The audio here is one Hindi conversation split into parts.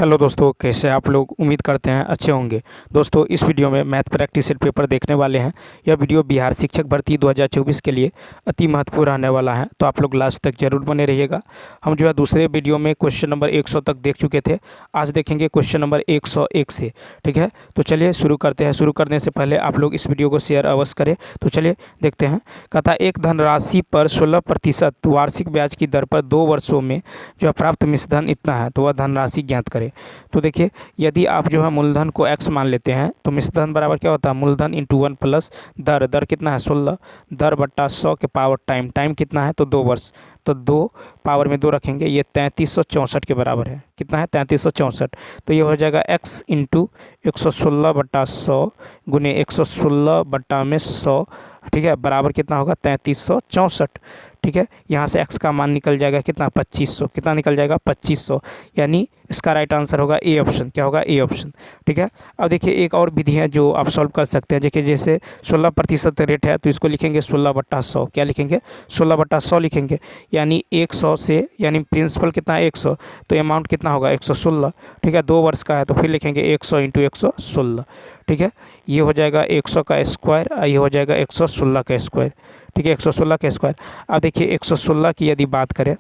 हेलो दोस्तों, कैसे आप लोग? उम्मीद करते हैं अच्छे होंगे। दोस्तों, इस वीडियो में मैथ प्रैक्टिस सेट पेपर देखने वाले हैं। यह वीडियो बिहार शिक्षक भर्ती 2024 के लिए अति महत्वपूर्ण रहने वाला है, तो आप लोग लास्ट तक जरूर बने रहिएगा। हम जो है दूसरे वीडियो में क्वेश्चन नंबर 100 तक देख चुके थे। आज देखेंगे क्वेश्चन नंबर 101 से। ठीक है, तो चलिए शुरू करते हैं। शुरू करने से पहले आप लोग इस वीडियो को शेयर अवश्य करें। तो चलिए देखते हैं। कहता एक धनराशि पर 16% वार्षिक ब्याज की दर पर 2 वर्षों में जो है प्राप्त मिश्रधन इतना है, तो वह धनराशि ज्ञात करें। तो देखिए, यदि आप जो है मूलधन को x मान लेते हैं तो मिश्रधन बराबर क्या होता है? मूलधन इंटू 1 प्लस दर। दर कितना है? 16। दर बट्टा 100 के पावर टाइम। टाइम कितना है? तो 2 वर्ष। तो 2 पावर में 2 रखेंगे, ये 3364 के बराबर है। कितना है? 3364। तो ये हो जाएगा x इंटू 116 बट्टा 100 गुने 116 बट्टा में 100। ठीक है, बराबर कितना होगा? 3364। ठीक है, यहाँ से x का मान निकल जाएगा कितना? 2500। कितना निकल जाएगा? 2500। यानी इसका राइट आंसर होगा ए ऑप्शन। क्या होगा? A option. ठीक है, अब देखिए एक और विधि है जो आप सॉल्व कर सकते हैं। देखिए जैसे 16% रेट है तो इसको लिखेंगे 16/100। क्या लिखेंगे? 16/100 लिखेंगे। यानी 100 से, यानी प्रिंसिपल कितना है? 100, तो अमाउंट कितना होगा? 116। ठीक है, 2 वर्ष का है तो फिर लिखेंगे 100 इंटू 116। ठीक है, ये हो जाएगा 100 का स्क्वायर, ये हो जाएगा 116 का स्क्वायर। ठीक है, 116 का स्क्वायर। अब देखिए 116 की यदि बात करें,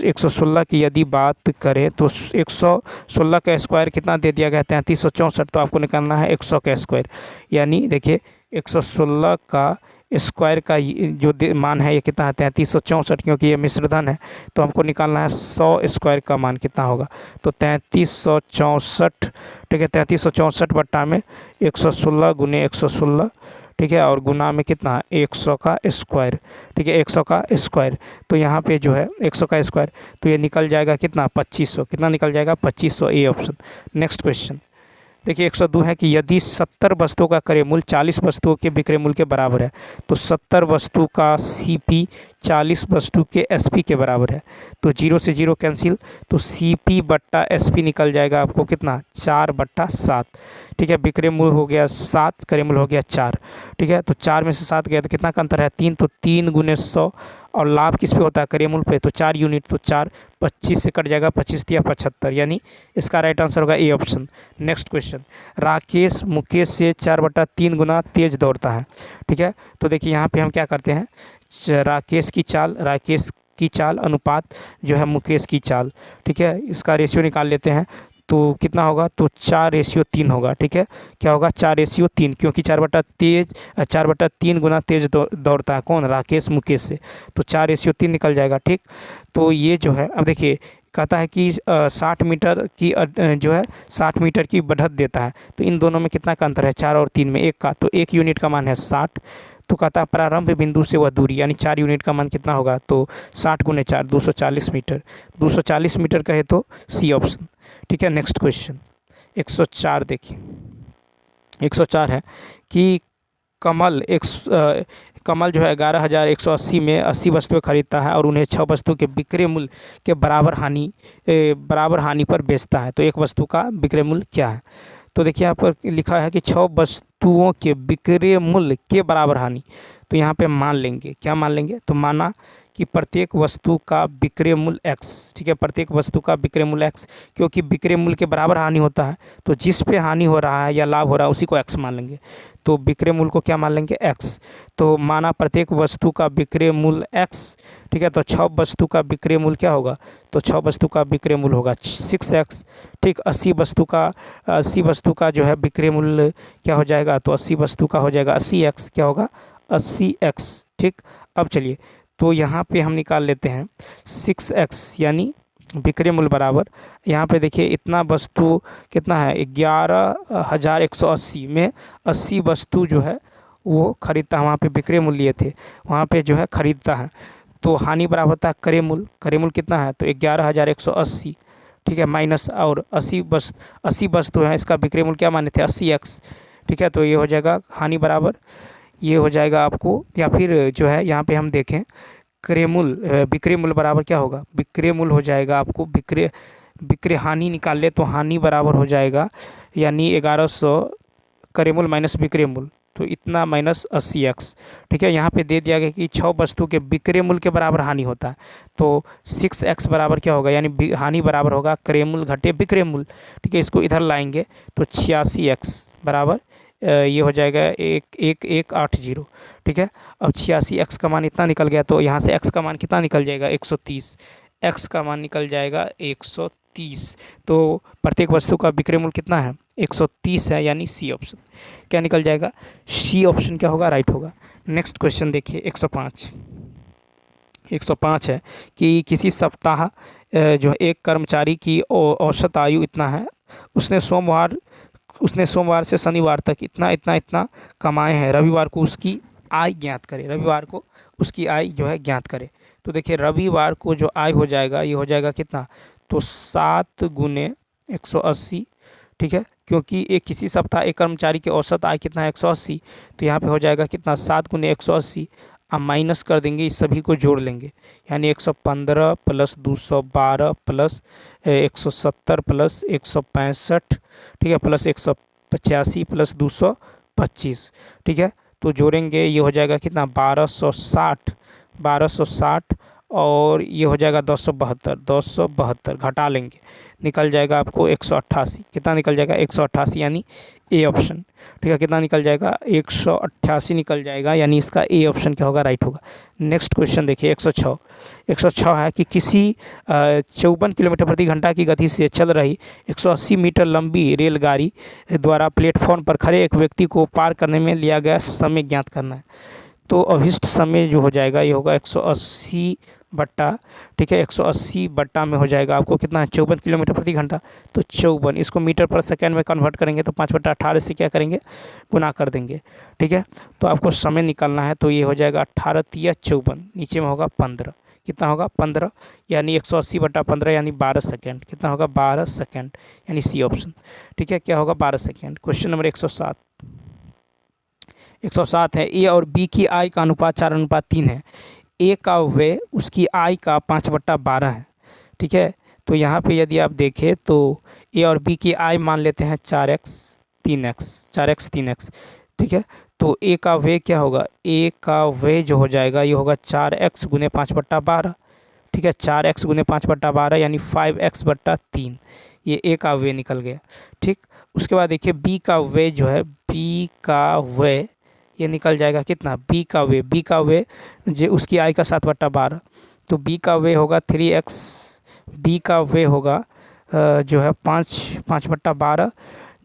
116 की यदि बात करें तो 116 का स्क्वायर कितना दे दिया गया है? 3364। तो आपको निकालना है 100 का स्क्वायर। यानी देखिए 116 का स्क्वायर का जो मान है ये कितना है? 3364, क्योंकि ये मिश्रधन है। तो हमको निकालना है 100 स्क्वायर का मान कितना होगा? तो 3364। ठीक है, 3364 बट्टा में 116 गुने 116। ठीक है, और गुना में कितना? 100 का स्क्वायर। ठीक है, 100 का स्क्वायर। तो यहाँ पे जो है 100 का स्क्वायर, तो ये निकल जाएगा कितना? 2500। कितना निकल जाएगा? 2500। A option. नेक्स्ट क्वेश्चन देखिए 102 है कि यदि 70 वस्तुओं का क्रय मूल्य 40 वस्तुओं के विक्रय मूल्य के बराबर है, तो 70 वस्तु का सीपी 40 वस्तु के एसपी के बराबर है। तो 0 से 0 कैंसिल, तो सीपी बट्टा एसपी निकल जाएगा आपको कितना? 4/7। ठीक है, विक्रय मूल्य हो गया 7, क्रय मूल्य हो गया 4। ठीक है, तो 4 में से 7 गया तो कितना का अंतर है? 3। तो 3 गुने 100, और लाभ किस पे होता है? क्रय मूल्य पे। तो 4 यूनिट, तो 4 25 से कट जाएगा, 25 या 75। यानी इसका राइट आंसर होगा A option. Next question, Rakesh Mukesh से 4/3 गुना तेज दौड़ता है। ठीक है, तो देखिए यहाँ पे हम क्या करते हैं, राकेश की चाल अनुपात जो है मुकेश की चाल। ठीक है, इसका रेशियो निकाल लेते हैं। तो कितना होगा? तो 4:3 होगा। ठीक है, क्या होगा? 4:3, क्योंकि 4/3 गुना तेज दौड़ता है। कौन? राकेश मुकेश से। तो 4:3 निकल जाएगा। ठीक, तो ये जो है, अब देखिए कहता है कि 60 मीटर की जो है 60 मीटर की बढ़त देता है। तो इन दोनों में कितना का अंतर है? 4 और 3 में 1 का। तो 1 यूनिट का मान है 60। तो कहता है प्रारंभ बिंदु से वह दूरी, यानी 4 यूनिट का मान कितना होगा? तो 60 गुने 4, 240 मीटर। 240 मीटर कहे तो सी ऑप्शन। ठीक है, नेक्स्ट क्वेश्चन 104 देखिए। 104 है कि कमल जो है 11,180 में 80 वस्तुएं खरीदता है और उन्हें 6 वस्तु के विक्रय मूल्य के बराबर हानि पर बेचता है। तो एक वस्तु का विक्रय मूल्य क्या है? तो देखिए यहाँ पर लिखा है कि 6 वस्तुओं के विक्रय मूल्य के बराबर हानि। तो यहाँ पे मान लेंगे, क्या मान लेंगे? तो माना कि प्रत्येक वस्तु का विक्रय मूल्य x। ठीक है, प्रत्येक वस्तु का विक्रय मूल्य x, क्योंकि विक्रय मूल्य के बराबर हानि होता है। तो जिस पे हानि हो रहा है या लाभ हो रहा है उसी को x मान लेंगे। तो विक्रय मूल्य को क्या मान लेंगे? x। तो माना प्रत्येक वस्तु का विक्रय मूल्य x। ठीक है, तो 6 वस्तु का विक्रय मूल्य क्या होगा? तो 6 वस्तु का विक्रय मूल्य होगा 6x। ठीक, 80 वस्तु का जो है विक्रय मूल्य क्या हो जाएगा? तो 80 वस्तु का हो जाएगा 80x। क्या होगा? 80x। ठीक, अब चलिए तो यहाँ पे हम निकाल लेते हैं 6x, यानी विक्रय मूल्य बराबर, यहाँ पे देखिए इतना वस्तु कितना है? 11,180 में 80 वस्तु जो है वो खरीदता है। वहाँ पे विक्रय मूल्य लिए थे, वहाँ पे जो है खरीदता है। तो हानि बराबर होता है क्रय मूल्य। क्रय मूल्य कितना है? तो 11,180। ठीक है, माइनस और 80 वस्तु हैं, इसका विक्रय मूल्य क्या माने थे? 80x। ठीक है, तो ये हो जाएगा हानि बराबर, ये हो जाएगा आपको, या फिर जो है यहाँ पे हम देखें विक्रय मूल्य बराबर क्या होगा? विक्रय मूल्य हो जाएगा आपको विक्रय हानि निकाल ले तो हानि बराबर हो जाएगा, यानी 1100 क्रय मूल्य माइनस विक्रय मूल्य। तो इतना माइनस 80x। ठीक है, यहाँ पे दे दिया गया कि 6 वस्तु के विक्रय मूल्य के बराबर हानि होता है, तो 6x बराबर क्या होगा, यानी हानि बराबर होगा क्रय मूल्य घटे विक्रय मूल्य। ठीक है, इसको इधर लाएंगे तो 86x बराबर ये हो जाएगा 1180। ठीक है, अब 86x का मान इतना निकल गया, तो यहाँ से x का मान कितना निकल जाएगा 130, x का मान निकल जाएगा 130। तो प्रत्येक वस्तु का विक्रय मूल्य कितना है 130 है, यानी सी ऑप्शन क्या निकल जाएगा, सी ऑप्शन क्या होगा, राइट होगा। नेक्स्ट क्वेश्चन देखिए 105 है कि किसी सप्ताह जो एक कर्मचारी की औसत आयु इतना है, उसने सोमवार से शनिवार तक इतना इतना इतना कमाए हैं, रविवार को उसकी आय ज्ञात करें, रविवार को उसकी आय जो है ज्ञात करें। तो देखिए रविवार को जो आय हो जाएगा ये हो जाएगा कितना, तो 7 गुने 180। ठीक है, क्योंकि एक किसी सप्ताह एक कर्मचारी की औसत आय कितना है 180, तो यहाँ पे हो जाएगा कितना 7 गुने 180। अब माइनस कर देंगे, इस सभी को जोड़ लेंगे, यानी 115 प्लस 212 प्लस 170 प्लस 165, ठीक है, प्लस 185 प्लस 225। ठीक है, तो जोड़ेंगे ये हो जाएगा कितना 1260 और ये हो जाएगा 272 घटा लेंगे, निकल जाएगा आपको 188। कितना निकल जाएगा 188, यानी ए ऑप्शन। ठीक है, कितना निकल जाएगा 188 निकल जाएगा, यानी इसका ए ऑप्शन क्या होगा, राइट होगा। नेक्स्ट क्वेश्चन देखिए 106 है कि किसी 54 किलोमीटर प्रति घंटा की गति से चल रही 180 मीटर लंबी रेलगाड़ी द्वारा प्लेटफॉर्म पर खड़े एक व्यक्ति को पार करने में लिया गया समय ज्ञात करना है। तो अभिष्ट समय जो हो जाएगा ये होगा 180 बट्टा, ठीक है, 180 बट्टा में हो जाएगा आपको कितना है 54 किलोमीटर प्रति घंटा, तो 54, इसको मीटर पर सेकेंड में कन्वर्ट करेंगे तो 5/18 से क्या करेंगे, गुना कर देंगे। ठीक है, तो आपको समय निकालना है, तो ये हो जाएगा 18 तिया 54, नीचे में होगा 15, कितना होगा 15, यानी 180 बट्टा 15 यानी 12 सेकेंड, कितना होगा 12 सेकेंड, यानी सी ऑप्शन। ठीक है, क्या होगा 12 सेकेंड। क्वेश्चन नंबर 107 है, ए और बी की आय का अनुपात 4:3 है, ए का व्यय उसकी आय का 5/12 है। ठीक है, तो यहाँ पे यदि आप देखें तो ए और बी की आय मान लेते हैं 4x 3x। ठीक है, तो ए का व्यय क्या होगा, ए का व्यय जो हो जाएगा ये होगा 4x गुने 5/12। ठीक है, 4x गुने 5/12 यानी 5x/3, ये ए का व्यय निकल गया। ठीक, उसके बाद देखिए बी का व्यय जो है, बी का व्यय ये निकल जाएगा कितना, बी का व्यय जो उसकी आय का 7/12, तो बी का व्यय होगा 3x, बी का व्यय होगा जो है 5/12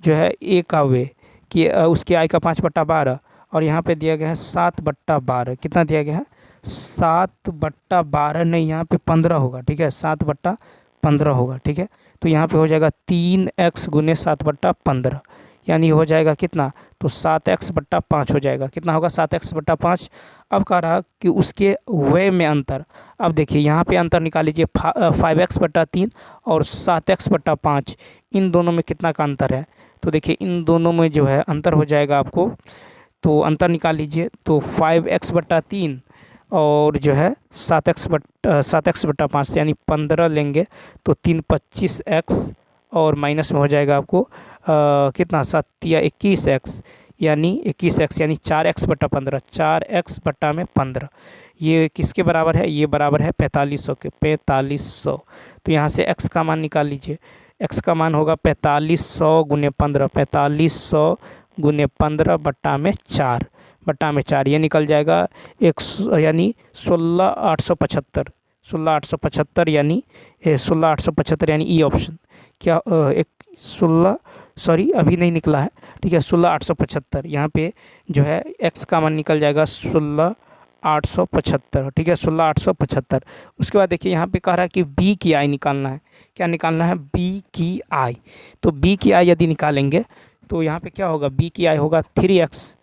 जो है ए का व्यय कि उसकी आय का 5/12, और यहाँ पे दिया गया है 7/12, कितना दिया गया है 7/12 नहीं, यहाँ पे 15 होगा। ठीक है, 7/15 होगा। ठीक है, तो यहाँ पे हो जाएगा 3x गुने 7/15, यानी हो जाएगा कितना, तो 7x/5 हो जाएगा, कितना होगा 7x/5। अब कह रहा कि उसके व्यय में अंतर, अब देखिए यहाँ पे अंतर निकाल लीजिए 5x/3 और 7x/5, इन दोनों में कितना का अंतर है, तो देखिए इन दोनों में जो है अंतर हो जाएगा आपको, तो अंतर निकाल लीजिए, तो 5x/3 और जो है 7x/5 यानी 15 लेंगे, तो 3 25x और माइनस में हो जाएगा आपको कितना 7 या 21x, यानी 21x यानी 4x/15, 4x/15 ये किसके बराबर है, ये बराबर है 4500 के, 4500। तो यहाँ से x का मान निकाल लीजिए, x का मान होगा 4500 गुने 15, 4500 गुने 15 बट्टा में 4 ये निकल जाएगा यानी 16,875, 16,875 यानी 16,875 यानी ई ऑप्शन क्या अभी नहीं निकला है। ठीक है, 16,875 यहाँ पे जो है x का मान निकल जाएगा 16,875। ठीक है, 16,875। उसके बाद देखिए यहाँ पे कह रहा है कि b की आय निकालना है, क्या निकालना है, b की आय। तो b की आय यदि निकालेंगे तो यहाँ पे क्या होगा, b की आय होगा 3x,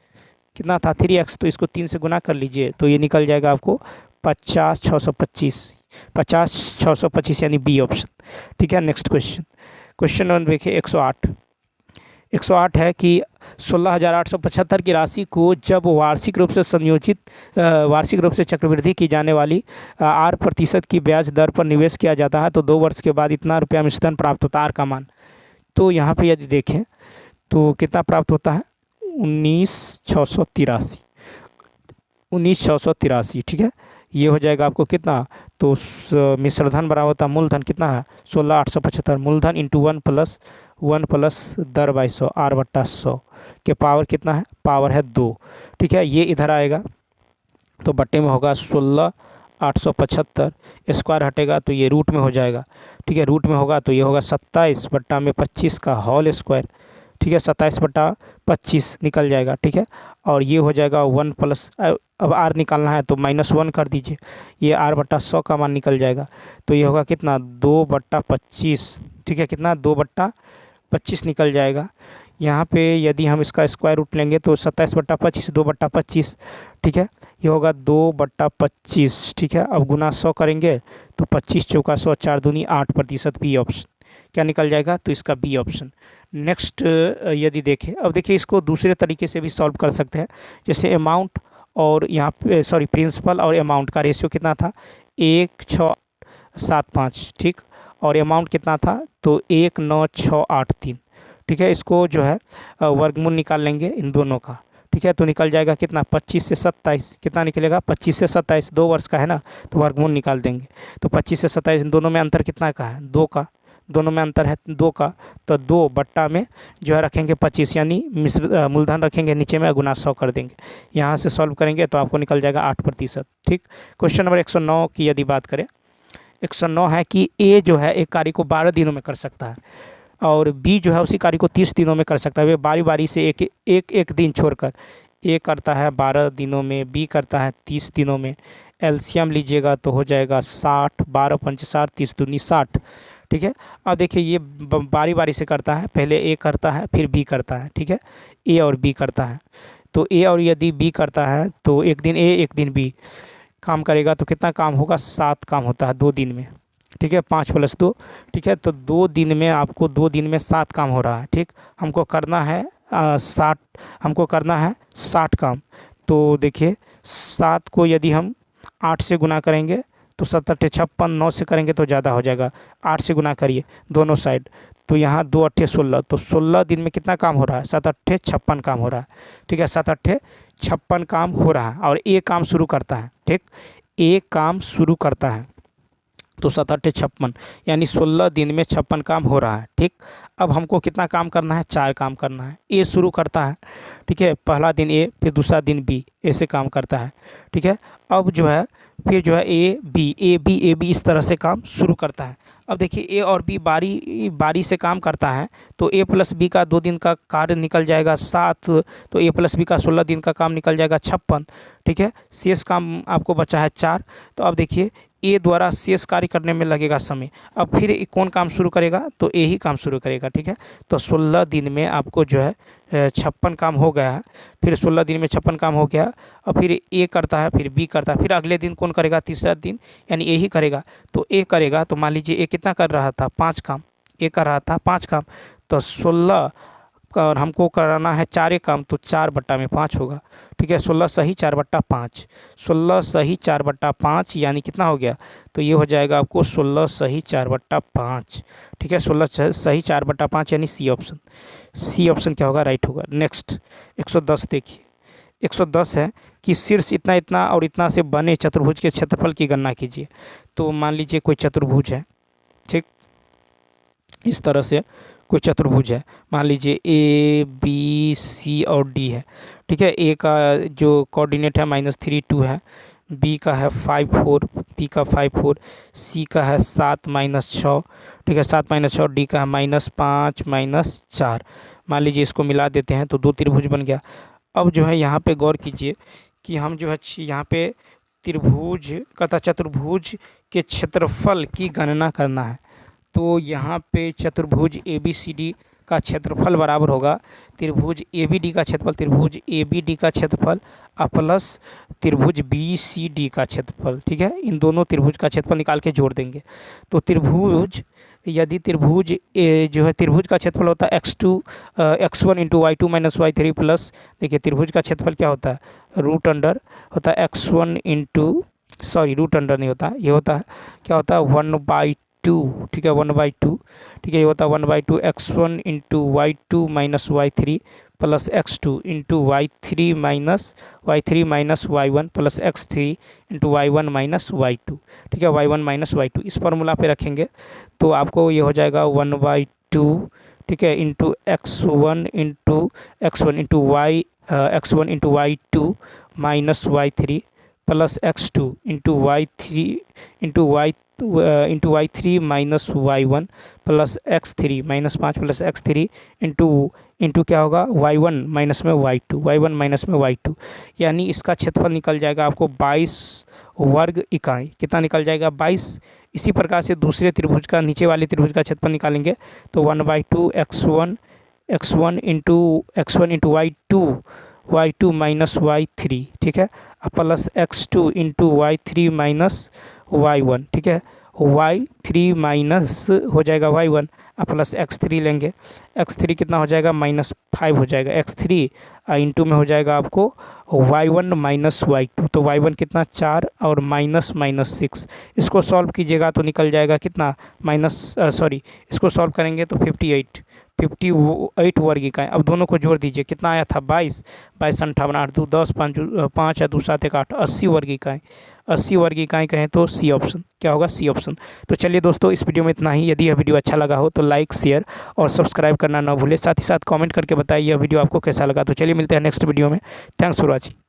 कितना था 3x, तो इसको 3 से गुना कर लीजिए, तो ये निकल जाएगा आपको 50,625 यानी बी ऑप्शन। ठीक है, नेक्स्ट क्वेश्चन नंबर देखिए 108 है कि 16,875 की राशि को जब वार्षिक रूप से चक्रवृद्धि की जाने वाली 8% की ब्याज दर पर निवेश किया जाता है तो 2 वर्ष के बाद इतना रुपया मिश्रण प्राप्त होता है, आर का मान। तो यहाँ पे यदि देखें तो कितना प्राप्त होता है 19,683, 19,683, ठीक है। ये हो जाएगा आपको कितना, तो मिश्रधन बराबर होता है मूलधन कितना है 16,875, मूलधन इंटू 1 प्लस 10/100 R/100 के पावर कितना है, पावर है 2, ठीक है। ये इधर आएगा तो बट्टे में होगा 16,875, स्क्वायर हटेगा तो ये रूट में हो जाएगा, ठीक है। रूट में होगा तो ये होगा 27/25 का होल स्क्वायर, ठीक है। 27/25 निकल जाएगा, ठीक है। और ये हो जाएगा 1 प्लस, अब आर निकालना है तो -1 कर दीजिए, ये R/100 का मान निकल जाएगा। तो ये होगा कितना 2/25, ठीक है। कितना 2/25 निकल जाएगा। यहाँ पे यदि हम इसका स्क्वायर रूट लेंगे तो 27/25 2/25, ठीक है। ये होगा 2/25, ठीक है। अब गुना 100 करेंगे तो 25 चौका 100, 4 दूनी 8%, बी ऑप्शन क्या निकल जाएगा, तो इसका बी ऑप्शन। नेक्स्ट यदि देखें, अब देखिए इसको दूसरे तरीके से भी सॉल्व कर सकते हैं, जैसे अमाउंट और यहाँ पे प्रिंसिपल और अमाउंट का रेशियो कितना था 1,675, ठीक। और अमाउंट कितना था तो 1,9,683, ठीक है। इसको जो है वर्गमूल निकाल लेंगे इन दोनों का, ठीक है। तो निकल जाएगा कितना 25 से 27, कितना निकलेगा 25 से 27, 2 वर्ष का है ना, तो वर्गमूल निकाल देंगे। तो 25 से 27 इन दोनों में अंतर कितना का है 2 का, दोनों में अंतर है 2 का, तो 2 बट्टा में जो है रखेंगे 25, यानी मूलधन रखेंगे नीचे में गुना 100 कर देंगे। यहाँ से सॉल्व करेंगे तो आपको निकल जाएगा 8%, ठीक। क्वेश्चन नंबर 109 की यदि बात करें, 109 है कि ए जो है एक कार्य को 12 दिनों में कर सकता है और बी जो है उसी कार्य को 30 दिनों में कर सकता है। वे बारी बारी से एक दिन छोड़कर, ए करता है 12 दिनों में, बी करता है 30 दिनों में। एलसीएम लीजिएगा तो हो जाएगा 60, 12 पंच 60, 30 दूनी 60, ठीक है। अब देखिए ये बारी बारी से करता है, पहले ए करता है फिर बी करता है, ठीक है। ए और बी करता है, तो ए और यदि बी करता है तो एक दिन ए एक दिन बी काम करेगा तो कितना काम होगा 7 काम होता है 2 दिन में, ठीक है। 5 + 2, ठीक है। तो 2 दिन में आपको 2 दिन में 7 काम हो रहा है, ठीक। हमको करना है 60, हमको करना है 60 काम। तो देखिए 7 को यदि हम 8 से गुना करेंगे तो 7 × 8 = 56, 9 से करेंगे तो ज़्यादा हो जाएगा, 8 से गुना करिए दोनों साइड, तो यहाँ 2 × 8 = 16, तो 16 दिन में कितना काम हो रहा है 7 × 8 = 56 काम हो रहा है, ठीक है। 7 × 8 = 56 काम हो रहा है और एक काम शुरू करता है, ठीक। एक काम शुरू करता है तो 7 × 8 = 56, यानी 16 दिन में 56 काम हो रहा है, ठीक। अब हमको कितना काम करना है 4 काम करना है। ए शुरू करता है, ठीक है, पहला दिन ए फिर दूसरा दिन बी, ऐसे काम करता है, ठीक है। अब जो है फिर जो है ए बी इस तरह से काम शुरू करता है। अब देखिए ए और बी बारी बारी से काम करता है तो ए + बी का 2 दिन का कार्य निकल जाएगा 7, तो ए + बी का 16 दिन का काम निकल जाएगा 56, ठीक है। शेष काम आपको बचा है 4। तो अब देखिए ए द्वारा शेष कार्य करने में लगेगा समय, अब फिर कौन काम शुरू करेगा तो ए ही काम शुरू करेगा, ठीक है। तो 16 दिन में आपको जो है 56 काम हो गया है, फिर 16 दिन में 56 काम हो गया। और फिर ए करता है फिर बी करता है, फिर अगले दिन कौन करेगा तीसरा दिन, यानी ए ही करेगा। तो ए करेगा तो मान लीजिए ए कितना कर रहा था 5 काम, ए कर रहा था 5 काम, तो 16 और हमको कराना है 4 काम, तो 4/5 होगा, ठीक है। 16 सही 4/5, 16 सही 4/5 यानी कितना हो गया, तो ये हो जाएगा आपको 16 सही 4/5, ठीक है। 16 सही 4/5 यानी सी ऑप्शन, सी ऑप्शन क्या होगा राइट होगा। नेक्स्ट 110 देखिए, 110 है कि शीर्ष इतना इतना और इतना से बने चतुर्भुज के क्षेत्रफल की गणना कीजिए। तो मान लीजिए कोई चतुर्भुज है, ठीक, इस तरह से कोई चतुर्भुज है, मान लीजिए ए बी सी और डी है, ठीक है। ए का जो कोऑर्डिनेट है -3 2 है, बी का है 5 4, बी का 5 4, सी का है 7 -6, ठीक है। 7 -6, डी का है -5 -4। मान लीजिए इसको मिला देते हैं तो 2 त्रिभुज बन गया। अब जो है यहाँ पे गौर कीजिए कि हम जो है यहाँ पे त्रिभुज तथा चतुर्भुज के क्षेत्रफल की गणना करना है। तो यहाँ पे चतुर्भुज ABCD का क्षेत्रफल बराबर होगा त्रिभुज ABD का क्षेत्रफल, त्रिभुज ABD का क्षेत्रफल प्लस त्रिभुज BCD का क्षेत्रफल, ठीक है। इन दोनों त्रिभुज का क्षेत्रफल निकाल के जोड़ देंगे। तो त्रिभुज यदि त्रिभुज जो है त्रिभुज का क्षेत्रफल होता है x1 × y2 - y3 प्लस, देखिए त्रिभुज का क्षेत्रफल क्या होता है √अंडर होता है x1 × रूट अंडर नहीं होता, ये होता है क्या होता है 1/2, ठीक है 1/2, ठीक है। ये होता है 1/2 x1 × y2 - y3 plus x2 into y3 minus y1 plus x3 into y1 minus y2। ठीक है, y1 माइनस y2 इस फॉर्मूला पे रखेंगे तो आपको ये हो जाएगा 1/2, ठीक है, into x1 into y2 minus y3 plus x2 into y3 minus y1 plus x3 -5 plus x3 into क्या होगा y1 माइनस में y2, यानी इसका क्षेत्रफल निकल जाएगा आपको 22 वर्ग इकाई। कितना निकल जाएगा? 22। इसी प्रकार से दूसरे त्रिभुज का, नीचे वाले त्रिभुज का क्षेत्रफल निकालेंगे तो 1/2 x1 into y2 minus y3, ठीक है, plus x2 into y3 minus y1, ठीक है, y3 माइनस हो जाएगा y1 प्लस x3 लेंगे। x3 कितना हो जाएगा? -5 हो जाएगा। x3 इंटू में हो जाएगा आपको y1 माइनस y2, तो y1 कितना? 4 और माइनस 6। इसको सॉल्व कीजिएगा तो निकल जाएगा कितना? इसको सॉल्व करेंगे तो 58 वर्ग इकाई। अब दोनों को जोड़ दीजिए, कितना आया था? 22 58 8 2 10 5 2 7 1 8 80 वर्ग इकाई। 80 वर्ग इकाई कहें तो सी ऑप्शन। क्या होगा? C option. तो चलिए दोस्तों, इस वीडियो में इतना ही। यदि यह वीडियो अच्छा लगा हो तो लाइक, शेयर और सब्सक्राइब करना ना भूलें। साथ ही साथ कमेंट करके बताइए यह वीडियो आपको कैसा लगा। तो चलिए मिलते हैं नेक्स्ट वीडियो में। Thanks for watching.